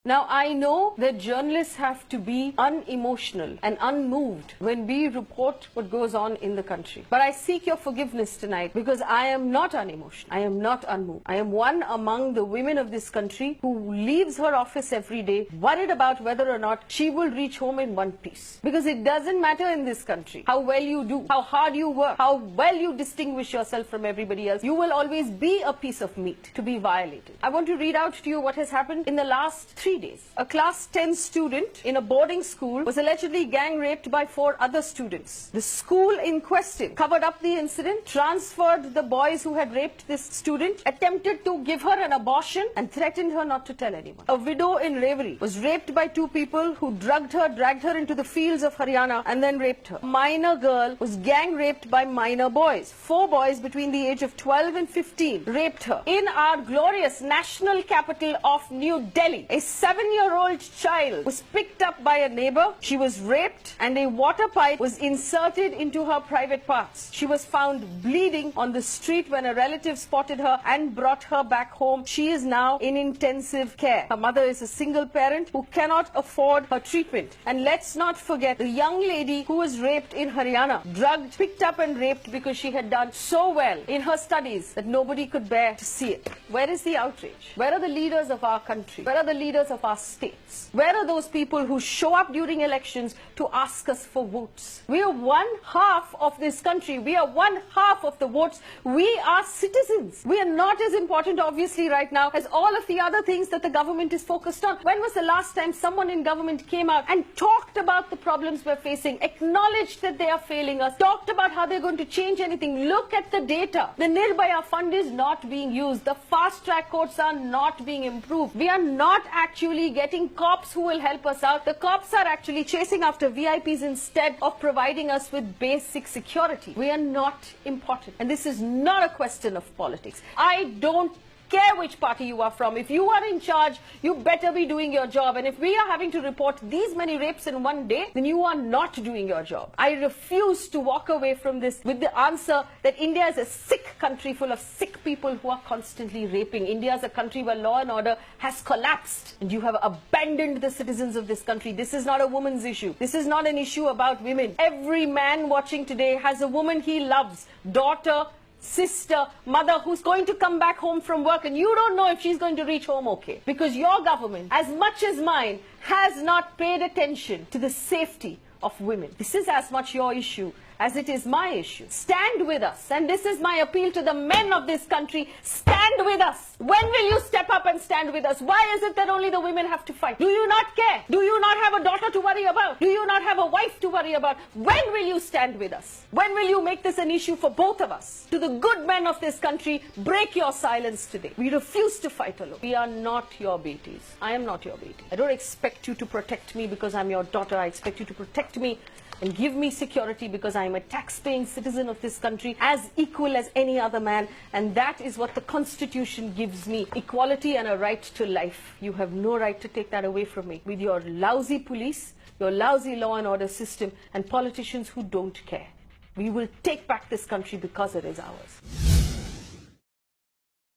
Now, I know that journalists have to be unemotional and unmoved when we report what goes on in the country. But I seek your forgiveness tonight because I am not unemotional. I am not unmoved. I am one among the women of this country who leaves her office every day worried about whether or not she will reach home in one piece. Because it doesn't matter in this country how well you do, how hard you work, how well you distinguish yourself from everybody else. You will always be a piece of meat to be violated. I want to read out to you what has happened in the last 3 days. A class 10 student in a boarding school was allegedly gang raped by 4 other students. The school in question covered up the incident, transferred the boys who had raped this student, attempted to give her an abortion and threatened her not to tell anyone. A widow in Reveri was raped by 2 people who drugged her, dragged her into the fields of Haryana and then raped her. A minor girl was gang raped by minor boys. 4 boys between the age of 12 and 15 raped her. In our glorious national capital of New Delhi, a 7-year-old child was picked up by a neighbor. She was raped and a water pipe was inserted into her private parts. She was found bleeding on the street when a relative spotted her and brought her back home. She is now in intensive care. Her mother is a single parent who cannot afford her treatment. And let's not forget the young lady who was raped in Haryana, drugged, picked up and raped because she had done so well in her studies that nobody could bear to see it. Where is the outrage? Where are the leaders of our country? Where are the leaders of our states? Where are those people who show up during elections to ask us for votes? We are one half of this country. We are one half of the votes. We are citizens. We are not as important, obviously, right now as all of the other things that the government is focused on. When was the last time someone in government came out and talked about the problems we're facing, acknowledged that they are failing us, talked about how they're going to change anything? Look at the data. The Nirbhaya fund is not being used. The fast track courts are not being improved. We are not actually getting cops who will help us out. The cops are actually chasing after VIPs instead of providing us with basic security. We are not important. And this is not a question of politics. I don't care which party you are from. If you are in charge, you better be doing your job. And if we are having to report these many rapes in one day, then you are not doing your job. I refuse to walk away from this with the answer that India is a sick country full of sick people who are constantly raping. India is a country where law and order has collapsed and you have abandoned the citizens of this country. This is not a woman's issue. This is not an issue about women. Every man watching today has a woman he loves, daughter, sister, mother, who's going to come back home from work and you don't know if she's going to reach home okay. Because your government, as much as mine, has not paid attention to the safety of women. This is as much your issue as it is my issue. Stand with us. And this is my appeal to the men of this country. Stand with us. When will you step up and stand with us? Why is it that only the women have to fight? Do you not care? Do you not have a daughter to worry about? Do you not have a wife to worry about? When will you stand with us? When will you make this an issue for both of us? To the good men of this country, break your silence today. We refuse to fight alone. We are not your beaties. I am not your beatie. I don't expect you to protect me because I'm your daughter. I expect you to protect me and give me security because I am a tax-paying citizen of this country as equal as any other man, and that is what the Constitution gives me, equality and a right to life. You have no right to take that away from me with your lousy police, your lousy law and order system, and politicians who don't care. We will take back this country because it is ours.